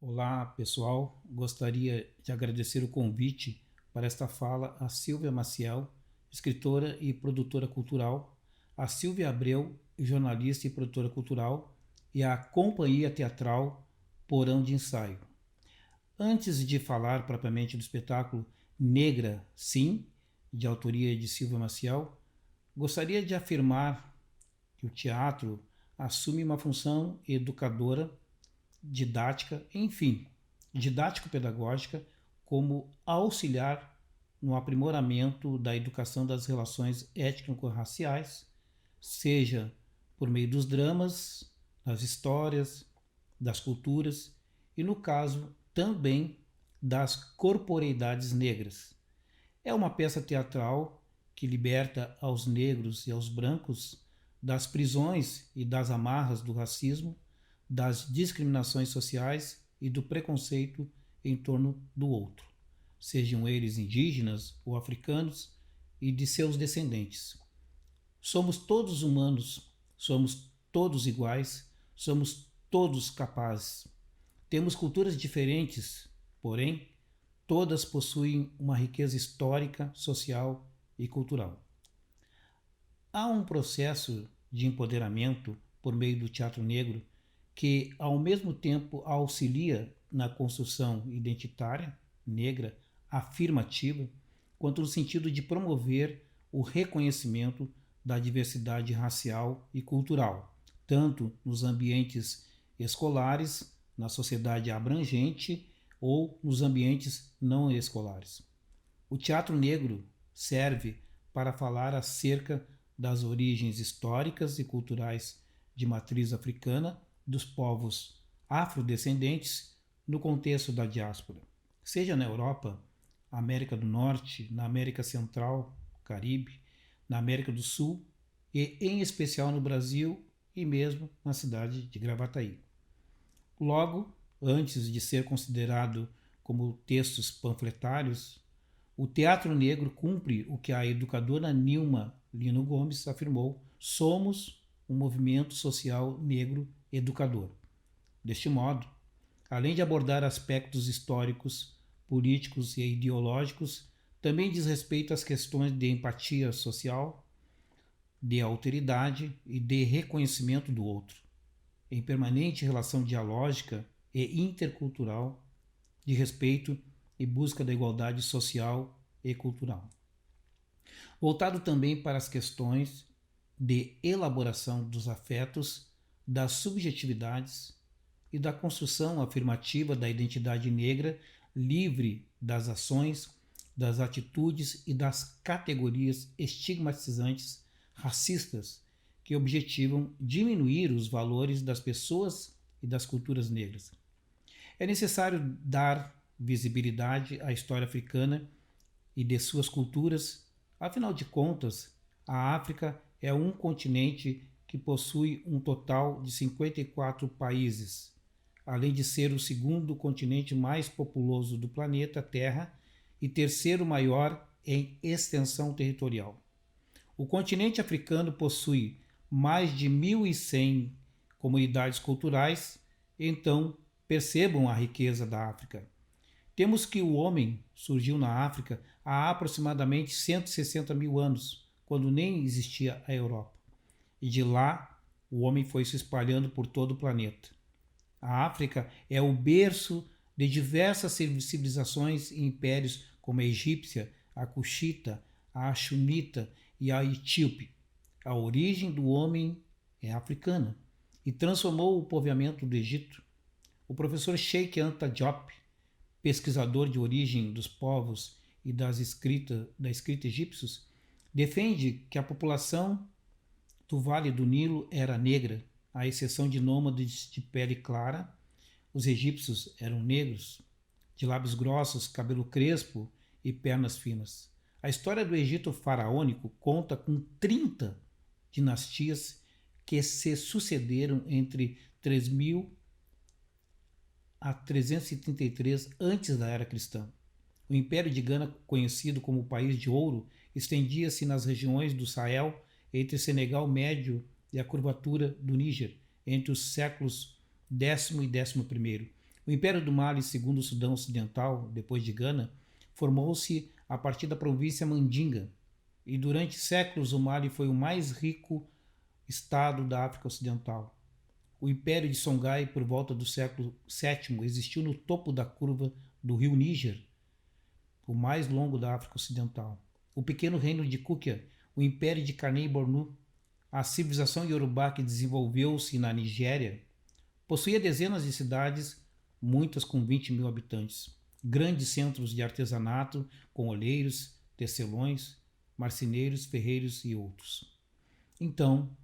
Olá, pessoal. Gostaria de agradecer o convite para esta fala a Silvia Maciel, escritora e produtora cultural, a Silvia Abreu, jornalista e produtora cultural, e a Companhia Teatral Porão de Ensaio. Antes de falar propriamente do espetáculo Negra, Sim, de autoria de Silvia Maciel, gostaria de afirmar que o teatro assume uma função educadora, didática, enfim, didático-pedagógica como auxiliar no aprimoramento da educação das relações étnico-raciais, seja por meio dos dramas, das histórias, das culturas e, no caso, também das corporeidades negras. É uma peça teatral que liberta aos negros e aos brancos das prisões e das amarras do racismo, das discriminações sociais e do preconceito em torno do outro, sejam eles indígenas ou africanos, e de seus descendentes. Somos todos humanos, somos todos iguais, somos todos capazes. Temos culturas diferentes, porém, todas possuem uma riqueza histórica, social e cultural. Há um processo de empoderamento por meio do teatro negro que, ao mesmo tempo, auxilia na construção identitária, negra, afirmativa, quanto no sentido de promover o reconhecimento da diversidade racial e cultural, tanto nos ambientes escolares, na sociedade abrangente ou nos ambientes não escolares. O teatro negro serve para falar acerca das origens históricas e culturais de matriz africana dos povos afrodescendentes no contexto da diáspora, seja na Europa, América do Norte, na América Central, Caribe, na América do Sul e, em especial, no Brasil e mesmo na cidade de Gravataí. Logo, antes de ser considerado como textos panfletários, o teatro negro cumpre o que a educadora Nilma Lino Gomes afirmou: somos um movimento social negro educador. Deste modo, além de abordar aspectos históricos, políticos e ideológicos, também diz respeito às questões de empatia social, de alteridade e de reconhecimento do outro, em permanente relação dialógica e intercultural, de respeito e busca da igualdade social e cultural. Voltado também para as questões de elaboração dos afetos, das subjetividades e da construção afirmativa da identidade negra, livre das ações, das atitudes e das categorias estigmatizantes, racistas, que objetivam diminuir os valores das pessoas e das culturas negras. É necessário dar visibilidade à história africana e de suas culturas. Afinal de contas, a África é um continente que possui um total de 54 países, além de ser o segundo continente mais populoso do planeta Terra e terceiro maior em extensão territorial. O continente africano possui mais de 1.100 comunidades culturais, então percebam a riqueza da África. Temos que o homem surgiu na África há aproximadamente 160 mil anos, quando nem existia a Europa. E de lá, o homem foi se espalhando por todo o planeta. A África é o berço de diversas civilizações e impérios como a egípcia, a cuxita, a axumita e a etíope. A origem do homem é africana e transformou o povoamento do Egito. O professor Sheikh Anta Diop, pesquisador de origem dos povos e da escrita egípcios, defende que a população do Vale do Nilo era negra, à exceção de nômades de pele clara. Os egípcios eram negros, de lábios grossos, cabelo crespo e pernas finas. A história do Egito faraônico conta com 30 dinastias que se sucederam entre 3000 a 333 antes da era cristã. O Império de Gana, conhecido como o País de Ouro, estendia-se nas regiões do Sahel, entre Senegal Médio e a curvatura do Níger, entre os séculos X e XI. O Império do Mali, segundo o Sudão Ocidental, depois de Gana, formou-se a partir da província Mandinga, e durante séculos o Mali foi o mais rico estado da África Ocidental. O Império de Songhai, por volta do século VII, existiu no topo da curva do rio Níger, o mais longo da África Ocidental. O pequeno reino de Kukia, o Império de Carnei-Bornu, a civilização iorubá que desenvolveu-se na Nigéria, possuía dezenas de cidades, muitas com 20 mil habitantes. Grandes centros de artesanato, com olheiros, tecelões, marceneiros, ferreiros e outros. Então,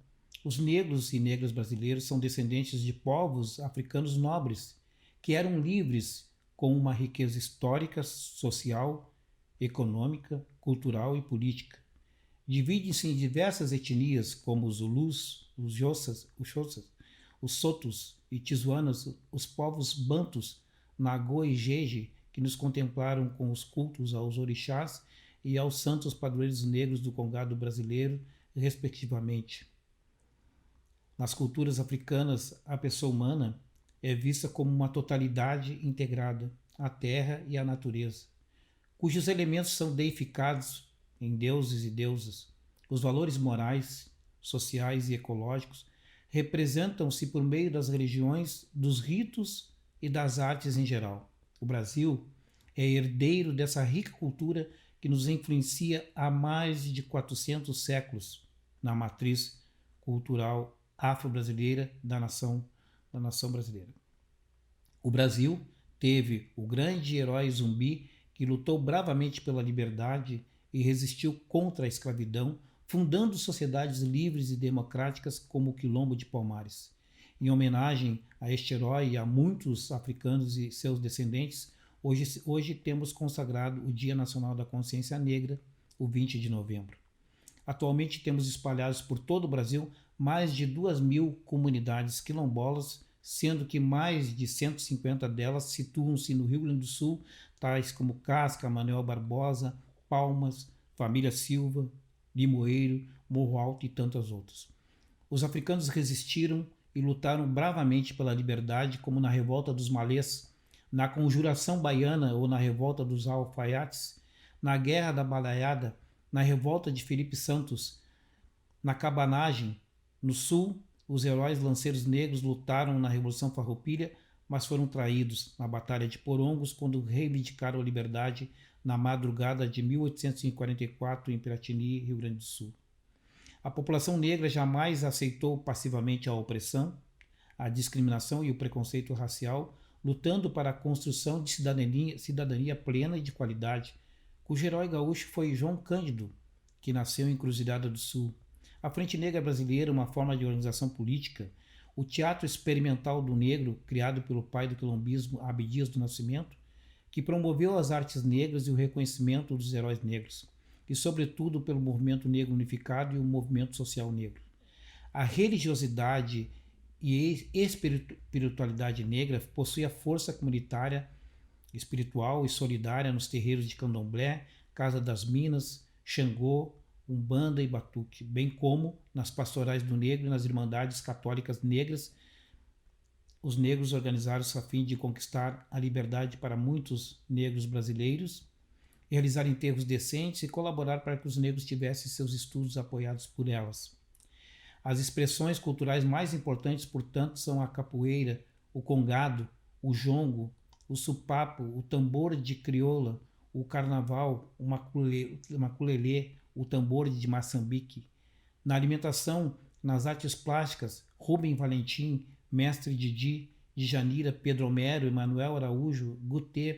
os negros e negras brasileiros são descendentes de povos africanos nobres, que eram livres com uma riqueza histórica, social, econômica, cultural e política. Dividem-se em diversas etnias, como os Zulus, os Jossas, os Sotos e Tizuanas, os povos Bantus, Nagô e Jeje, que nos contemplaram com os cultos aos orixás e aos santos padroeiros negros do Congado brasileiro, respectivamente. Nas culturas africanas, a pessoa humana é vista como uma totalidade integrada à terra e à natureza, cujos elementos são deificados em deuses e deusas. Os valores morais, sociais e ecológicos representam-se por meio das religiões, dos ritos e das artes em geral. O Brasil é herdeiro dessa rica cultura que nos influencia há mais de 400 séculos na matriz cultural afro-brasileira da nação brasileira. O Brasil teve o grande herói Zumbi que lutou bravamente pela liberdade e resistiu contra a escravidão, fundando sociedades livres e democráticas como o Quilombo de Palmares. Em homenagem a este herói e a muitos africanos e seus descendentes, hoje temos consagrado o Dia Nacional da Consciência Negra, o 20 de novembro. Atualmente temos espalhados por todo o Brasil mais de 2.000 comunidades quilombolas, sendo que mais de 150 delas situam-se no Rio Grande do Sul, tais como Casca, Manuel Barbosa, Palmas, Família Silva, Limoeiro, Morro Alto e tantas outras. Os africanos resistiram e lutaram bravamente pela liberdade, como na Revolta dos Malês, na Conjuração Baiana ou na Revolta dos Alfaiates, na Guerra da Balaiada, na Revolta de Felipe Santos, na Cabanagem. No Sul, os heróis lanceiros negros lutaram na Revolução Farroupilha, mas foram traídos na Batalha de Porongos quando reivindicaram a liberdade na madrugada de 1844 em Piratini, Rio Grande do Sul. A população negra jamais aceitou passivamente a opressão, a discriminação e o preconceito racial, lutando para a construção de cidadania plena e de qualidade, cujo herói gaúcho foi João Cândido, que nasceu em Cruzilhada do Sul. A Frente Negra Brasileira, uma forma de organização política, o Teatro Experimental do Negro, criado pelo pai do quilombismo Abdias do Nascimento, que promoveu as artes negras e o reconhecimento dos heróis negros, e sobretudo pelo movimento negro unificado e o movimento social negro. A religiosidade e espiritualidade negra possui a força comunitária, espiritual e solidária nos terreiros de Candomblé, Casa das Minas, Xangô, Umbanda e Batuque, bem como nas pastorais do negro e nas irmandades católicas negras. Os negros organizaram-se a fim de conquistar a liberdade para muitos negros brasileiros, realizar enterros decentes e colaborar para que os negros tivessem seus estudos apoiados por elas. As expressões culturais mais importantes, portanto, são a capoeira, o congado, o jongo, o supapo, o tambor de crioula, o carnaval, o maculelê, o tambor de Moçambique. Na alimentação, nas artes plásticas, Rubem Valentim, Mestre Didi, Djanira, Pedro Homero, Emanuel Araújo, Gutê,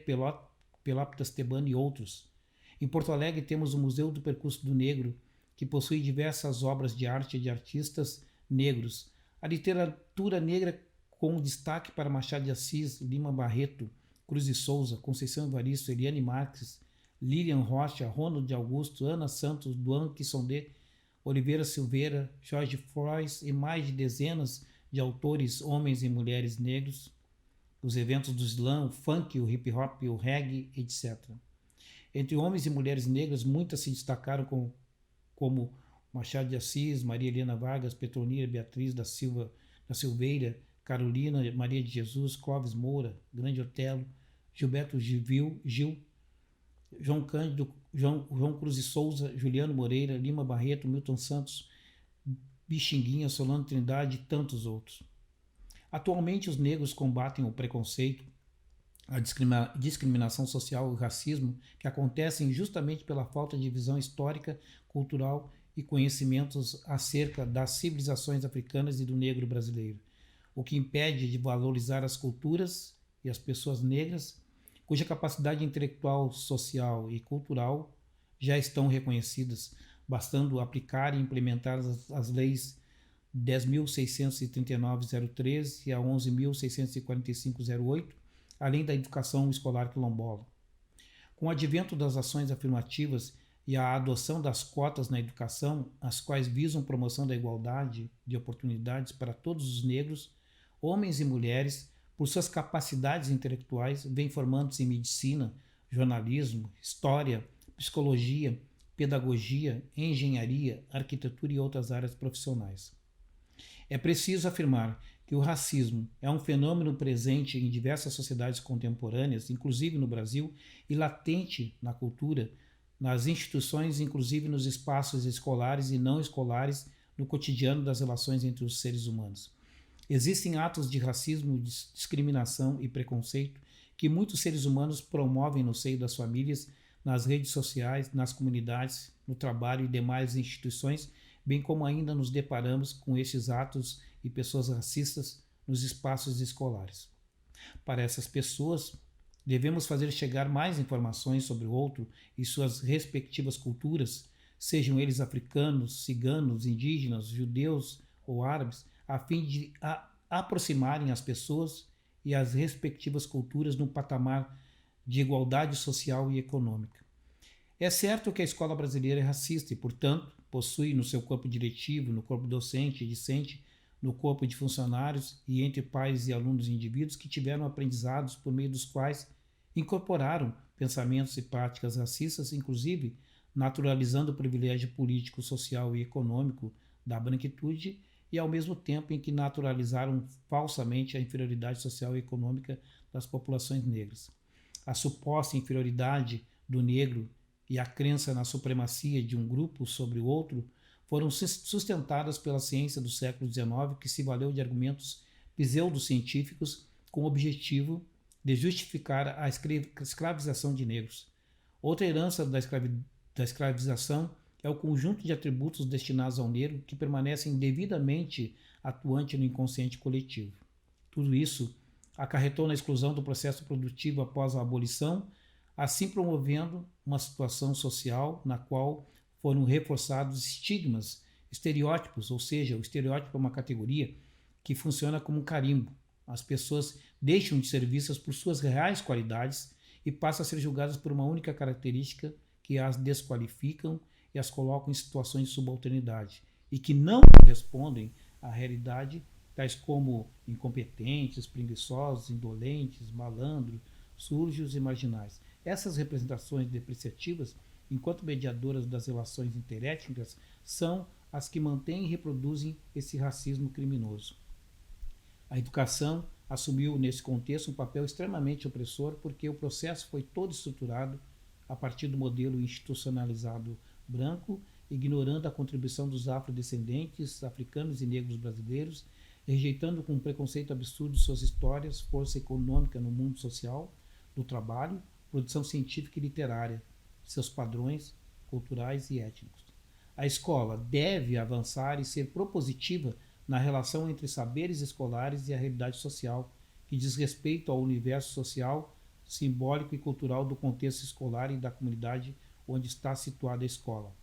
Pelópidas Tebano e outros. Em Porto Alegre temos o Museu do Percurso do Negro, que possui diversas obras de arte de artistas negros. A literatura negra com destaque para Machado de Assis, Lima Barreto, Cruz de Souza, Conceição Evaristo, Eliane Marques, Lilian Rocha, Ronald Augusto, Ana Santos, Duan Quissondé, Oliveira Silveira, Jorge Frois e mais de dezenas de autores, homens e mulheres negros, os eventos do slam, o funk, o hip hop, o reggae, etc. Entre homens e mulheres negras, muitas se destacaram como Machado de Assis, Maria Helena Vargas, Petronila Beatriz da Silveira, Carolina Maria de Jesus, Clóvis Moura, Grande Otelo, Gilberto Gil, João Cândido, João Cruz de Souza, Juliano Moreira, Lima Barreto, Milton Santos, Bixinguinha, Solano Trindade e tantos outros. Atualmente, os negros combatem o preconceito, a discriminação social e o racismo que acontecem justamente pela falta de visão histórica, cultural e conhecimentos acerca das civilizações africanas e do negro brasileiro, o que impede de valorizar as culturas e as pessoas negras, cuja capacidade intelectual, social e cultural já estão reconhecidas, bastando aplicar e implementar as leis 10.639-013 e a 11.645-08, além da educação escolar quilombola. Com o advento das ações afirmativas e a adoção das cotas na educação, as quais visam promoção da igualdade de oportunidades para todos os negros, homens e mulheres, por suas capacidades intelectuais, vêm formando-se em medicina, jornalismo, história, psicologia, pedagogia, engenharia, arquitetura e outras áreas profissionais. É preciso afirmar que o racismo é um fenômeno presente em diversas sociedades contemporâneas, inclusive no Brasil, e latente na cultura, nas instituições, inclusive nos espaços escolares e não escolares, no cotidiano das relações entre os seres humanos. Existem atos de racismo, discriminação e preconceito que muitos seres humanos promovem no seio das famílias, nas redes sociais, nas comunidades, no trabalho e demais instituições, bem como ainda nos deparamos com estes atos e pessoas racistas nos espaços escolares. Para essas pessoas, devemos fazer chegar mais informações sobre o outro e suas respectivas culturas, sejam eles africanos, ciganos, indígenas, judeus ou árabes, a fim de aproximarem as pessoas e as respectivas culturas num patamar de igualdade social e econômica. É certo que a escola brasileira é racista e, portanto, possui no seu corpo diretivo, no corpo docente e discente, no corpo de funcionários e entre pais e alunos e indivíduos que tiveram aprendizados por meio dos quais incorporaram pensamentos e práticas racistas, inclusive naturalizando o privilégio político, social e econômico da branquitude e ao mesmo tempo em que naturalizaram falsamente a inferioridade social e econômica das populações negras. A suposta inferioridade do negro e a crença na supremacia de um grupo sobre o outro foram sustentadas pela ciência do século XIX, que se valeu de argumentos pseudocientíficos com o objetivo de justificar a escravização de negros. Outra herança da escravização é o conjunto de atributos destinados ao negro que permanecem devidamente atuantes no inconsciente coletivo. Tudo isso acarretou na exclusão do processo produtivo após a abolição, assim promovendo uma situação social na qual foram reforçados estigmas, estereótipos, ou seja, o estereótipo é uma categoria que funciona como um carimbo. As pessoas deixam de ser vistas por suas reais qualidades e passam a ser julgadas por uma única característica que as desqualificam e as colocam em situações de subalternidade e que não correspondem à realidade, tais como incompetentes, preguiçosos, indolentes, malandros, sujos e marginais. Essas representações depreciativas, enquanto mediadoras das relações interétnicas, são as que mantêm e reproduzem esse racismo criminoso. A educação assumiu nesse contexto um papel extremamente opressor porque o processo foi todo estruturado a partir do modelo institucionalizado branco, ignorando a contribuição dos afrodescendentes, africanos e negros brasileiros, rejeitando com um preconceito absurdo suas histórias, força econômica no mundo social, do trabalho, produção científica e literária, seus padrões culturais e étnicos. A escola deve avançar e ser propositiva na relação entre saberes escolares e a realidade social, que diz respeito ao universo social, simbólico e cultural do contexto escolar e da comunidade onde está situada a escola.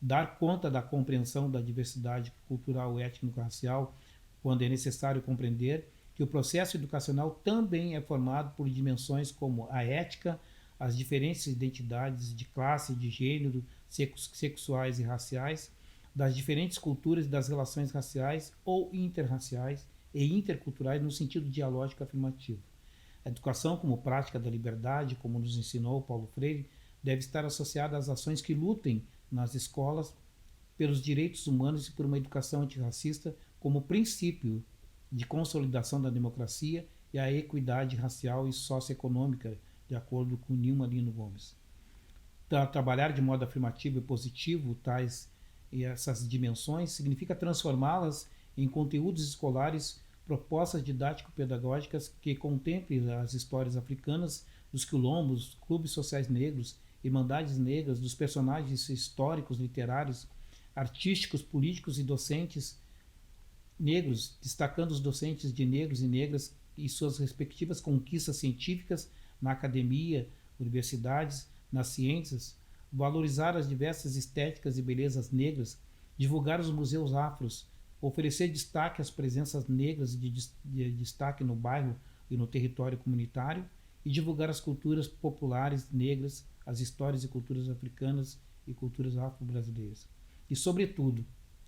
Dar conta da compreensão da diversidade cultural, étnico-racial, quando é necessário compreender que o processo educacional também é formado por dimensões como a ética, as diferentes identidades de classe, de gênero, sexuais e raciais, das diferentes culturas e das relações raciais ou interraciais e interculturais no sentido dialógico afirmativo. A educação como prática da liberdade, como nos ensinou Paulo Freire, deve estar associada às ações que lutem nas escolas pelos direitos humanos e por uma educação antirracista como princípio de consolidação da democracia e a equidade racial e socioeconômica, de acordo com Nilma Lino Gomes. Trabalhar de modo afirmativo e positivo essas dimensões significa transformá-las em conteúdos escolares, propostas didático-pedagógicas que contemplem as histórias africanas dos quilombos, clubes sociais negros, irmandades negras, dos personagens históricos, literários, artísticos, políticos e docentes negros, destacando os docentes de negros e negras e suas respectivas conquistas científicas na academia, universidades, nas ciências, valorizar as diversas estéticas e belezas negras, divulgar os museus afros, oferecer destaque às presenças negras de destaque no bairro e no território comunitário e divulgar as culturas populares negras, as histórias e culturas africanas e culturas afro-brasileiras. E, sobretudo,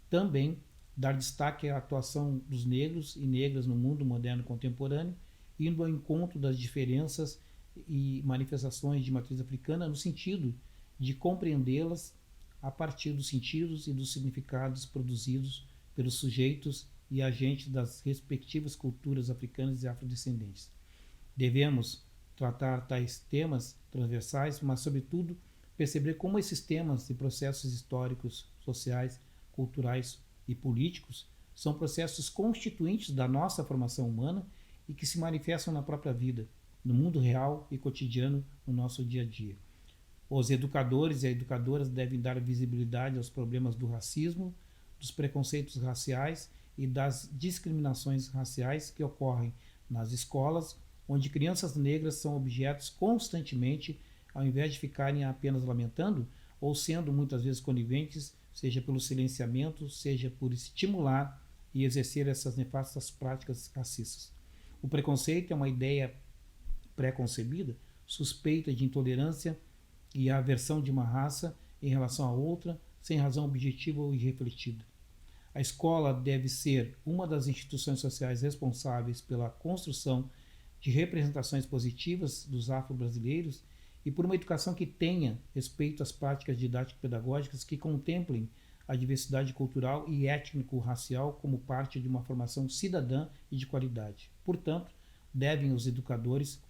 também dar destaque à atuação dos negros e negras no mundo moderno contemporâneo, indo ao encontro das diferenças e manifestações de matriz africana no sentido de compreendê-las a partir dos sentidos e dos significados produzidos pelos sujeitos e agentes das respectivas culturas africanas e afrodescendentes. Devemos tratar tais temas transversais, mas, sobretudo, perceber como esses temas e processos históricos, sociais, culturais e políticos são processos constituintes da nossa formação humana e que se manifestam na própria vida, no mundo real e cotidiano, no nosso dia a dia. Os educadores e educadoras devem dar visibilidade aos problemas do racismo, dos preconceitos raciais e das discriminações raciais que ocorrem nas escolas, onde crianças negras são objetos constantemente, ao invés de ficarem apenas lamentando ou sendo muitas vezes coniventes, seja pelo silenciamento, seja por estimular e exercer essas nefastas práticas racistas. O preconceito é uma ideia pré-concebida, suspeita de intolerância e a aversão de uma raça em relação a outra, sem razão objetiva ou irrefletida. A escola deve ser uma das instituições sociais responsáveis pela construção de representações positivas dos afro-brasileiros e por uma educação que tenha respeito às práticas didático-pedagógicas que contemplem a diversidade cultural e étnico-racial como parte de uma formação cidadã e de qualidade. Portanto, devem os educadores,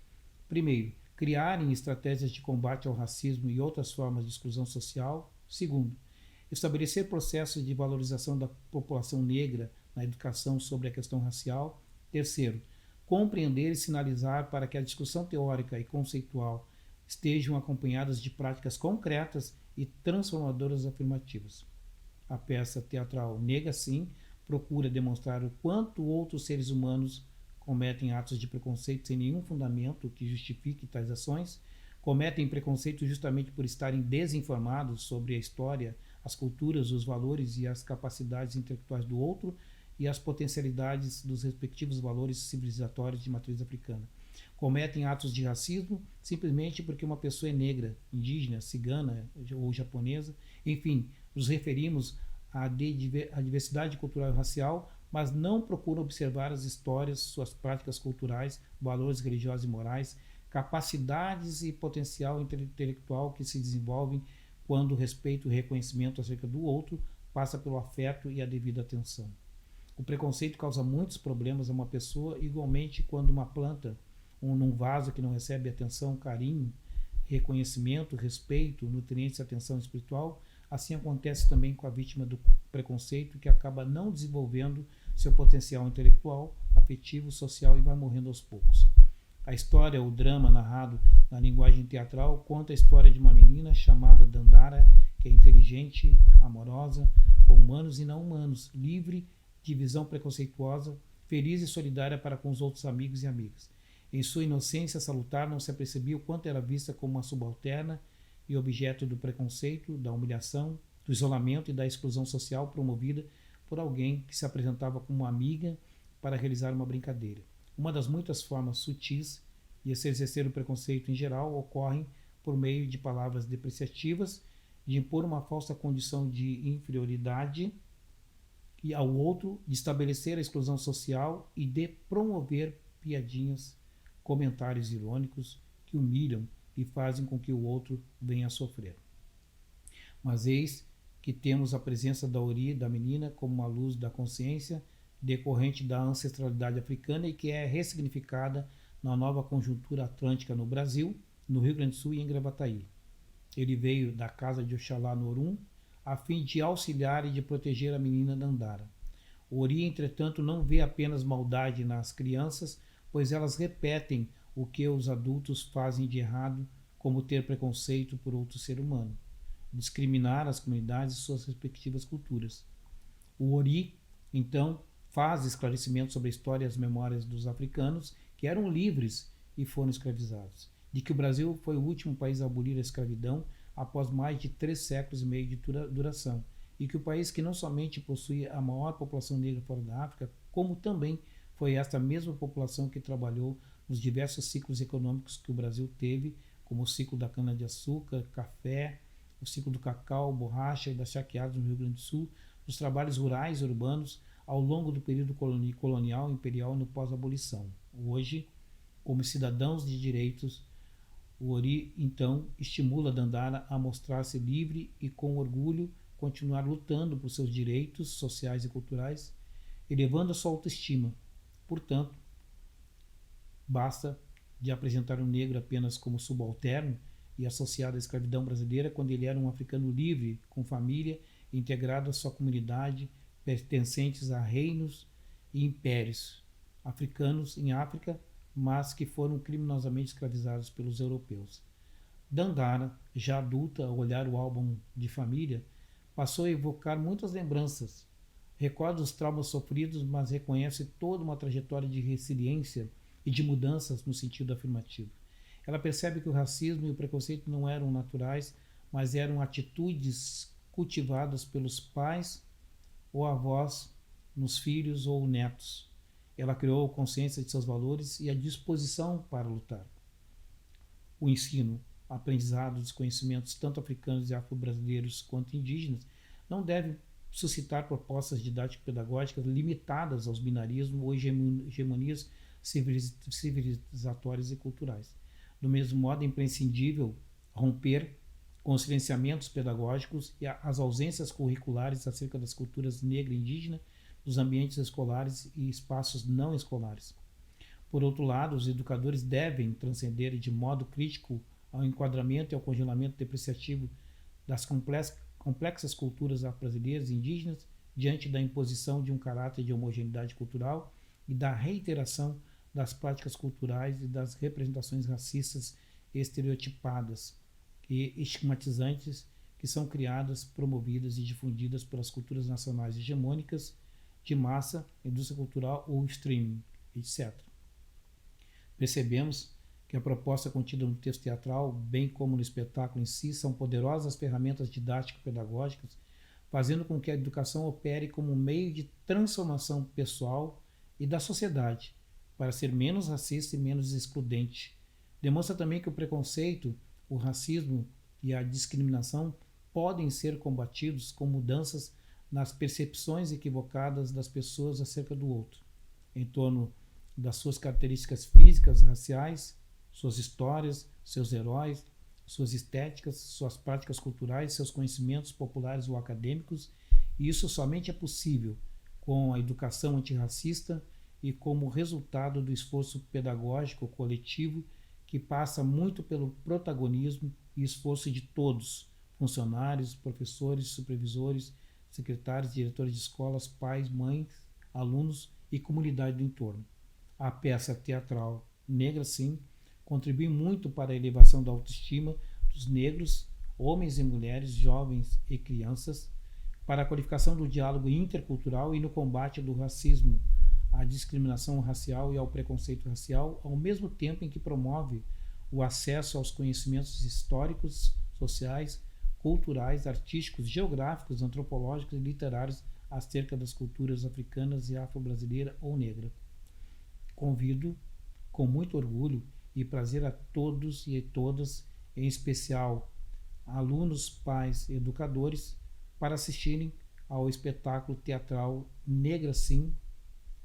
primeiro, criarem estratégias de combate ao racismo e outras formas de exclusão social. Segundo, estabelecer processos de valorização da população negra na educação sobre a questão racial. Terceiro, compreender e sinalizar para que a discussão teórica e conceitual estejam acompanhadas de práticas concretas e transformadoras afirmativas. A peça teatral Nega Sim procura demonstrar o quanto outros seres humanos cometem atos de preconceito sem nenhum fundamento que justifique tais ações, cometem preconceito justamente por estarem desinformados sobre a história, as culturas, os valores e as capacidades intelectuais do outro e as potencialidades dos respectivos valores civilizatórios de matriz africana. Cometem atos de racismo simplesmente porque uma pessoa é negra, indígena, cigana ou japonesa. Enfim, nos referimos à diversidade cultural e racial, mas não procuram observar as histórias, suas práticas culturais, valores religiosos e morais, capacidades e potencial intelectual que se desenvolvem quando o respeito e reconhecimento acerca do outro passa pelo afeto e a devida atenção. O preconceito causa muitos problemas a uma pessoa, igualmente quando uma planta ou num vaso que não recebe atenção, carinho, reconhecimento, respeito, nutrientes e atenção espiritual, assim acontece também com a vítima do preconceito, que acaba não desenvolvendo seu potencial intelectual, afetivo, social e vai morrendo aos poucos. A história, o drama narrado na linguagem teatral, conta a história de uma menina chamada Dandara, que é inteligente, amorosa, com humanos e não humanos, livre de visão preconceituosa, feliz e solidária para com os outros amigos e amigas. Em sua inocência salutar, não se apercebia o quanto era vista como uma subalterna e objeto do preconceito, da humilhação, do isolamento e da exclusão social promovida por alguém que se apresentava como amiga para realizar uma brincadeira. Uma das muitas formas sutis de se exercer o preconceito em geral ocorrem por meio de palavras depreciativas, de impor uma falsa condição de inferioridade e ao outro, de estabelecer a exclusão social e de promover piadinhas, comentários irônicos que humilham e fazem com que o outro venha a sofrer. Mas eis que temos a presença da Ori, da menina, como uma luz da consciência decorrente da ancestralidade africana e que é ressignificada na nova conjuntura atlântica no Brasil, no Rio Grande do Sul e em Gravataí. Ele veio da casa de Oxalá Norum a fim de auxiliar e de proteger a menina Dandara. O Ori, entretanto, não vê apenas maldade nas crianças, pois elas repetem o que os adultos fazem de errado, como ter preconceito por outro ser humano, discriminar as comunidades e suas respectivas culturas. O Ori, então, faz esclarecimentos sobre a história e as memórias dos africanos que eram livres e foram escravizados, de que o Brasil foi o último país a abolir a escravidão após mais de 3 séculos e meio de duração, e que o país que não somente possui a maior população negra fora da África, como também foi esta mesma população que trabalhou nos diversos ciclos econômicos que o Brasil teve, como o ciclo da cana-de-açúcar, café, o ciclo do cacau, borracha e das charqueadas no Rio Grande do Sul, os trabalhos rurais e urbanos ao longo do período colonial e imperial no pós-abolição. Hoje, como cidadãos de direitos, o Ori, então, estimula Dandara a mostrar-se livre e, com orgulho, continuar lutando por seus direitos sociais e culturais, elevando a sua autoestima. Portanto, basta de apresentar o negro apenas como subalterno e associado à escravidão brasileira quando ele era um africano livre, com família, integrado à sua comunidade, pertencentes a reinos e impérios africanos em África, mas que foram criminosamente escravizados pelos europeus. Dandara, já adulta, ao olhar o álbum de família, passou a evocar muitas lembranças. Recorda os traumas sofridos, mas reconhece toda uma trajetória de resiliência e de mudanças no sentido afirmativo. Ela percebe que o racismo e o preconceito não eram naturais, mas eram atitudes cultivadas pelos pais ou avós nos filhos ou netos. Ela criou consciência de seus valores e a disposição para lutar. O ensino, aprendizado dos conhecimentos tanto africanos e afro-brasileiros quanto indígenas não deve suscitar propostas didático-pedagógicas limitadas aos binarismos ou hegemonias civilizatórias e culturais. Do mesmo modo, é imprescindível romper com os silenciamentos pedagógicos e as ausências curriculares acerca das culturas negra e indígena dos ambientes escolares e espaços não escolares. Por outro lado, os educadores devem transcender de modo crítico ao enquadramento e ao congelamento depreciativo das complexas culturas afro-brasileiras e indígenas diante da imposição de um caráter de homogeneidade cultural e da reiteração das práticas culturais e das representações racistas estereotipadas e estigmatizantes que são criadas, promovidas e difundidas pelas culturas nacionais hegemônicas de massa, indústria cultural ou streaming, etc. Percebemos que a proposta contida no texto teatral, bem como no espetáculo em si, são poderosas ferramentas didático-pedagógicas, fazendo com que a educação opere como um meio de transformação pessoal e da sociedade, para ser menos racista e menos excludente. Demonstra também que o preconceito, o racismo e a discriminação podem ser combatidos com mudanças nas percepções equivocadas das pessoas acerca do outro, em torno das suas características físicas, raciais, suas histórias, seus heróis, suas estéticas, suas práticas culturais, seus conhecimentos populares ou acadêmicos, e isso somente é possível com a educação antirracista e como resultado do esforço pedagógico coletivo que passa muito pelo protagonismo e esforço de todos, funcionários, professores, supervisores, secretários, diretores de escolas, pais, mães, alunos e comunidade do entorno. A peça teatral Negra Sim contribui muito para a elevação da autoestima dos negros, homens e mulheres, jovens e crianças, para a qualificação do diálogo intercultural e no combate do racismo, à discriminação racial e ao preconceito racial, ao mesmo tempo em que promove o acesso aos conhecimentos históricos, sociais, culturais, artísticos, geográficos, antropológicos e literários acerca das culturas africanas e afro-brasileira ou negra. Convido com muito orgulho e prazer a todos e a todas, em especial alunos, pais e educadores, para assistirem ao espetáculo teatral Negra Sim,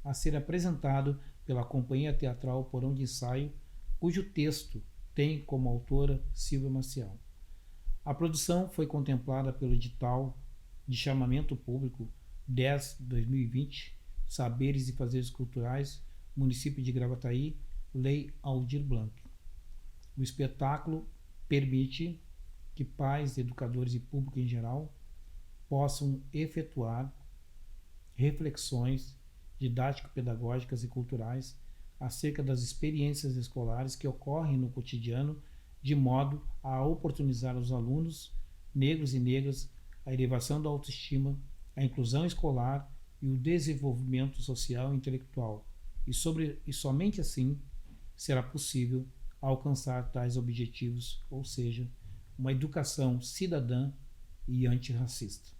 a ser apresentado pela Companhia Teatral Porão de Ensaio, cujo texto tem como autora Silvia Maciel. A produção foi contemplada pelo edital de chamamento público 10/2020, Saberes e Fazeres Culturais, município de Gravataí, Lei Aldir Blanc. O espetáculo permite que pais, educadores e público em geral possam efetuar reflexões didático-pedagógicas e culturais acerca das experiências escolares que ocorrem no cotidiano, de modo a oportunizar aos alunos negros e negras a elevação da autoestima, a inclusão escolar e o desenvolvimento social e intelectual, e somente assim será possível alcançar tais objetivos, ou seja, uma educação cidadã e antirracista.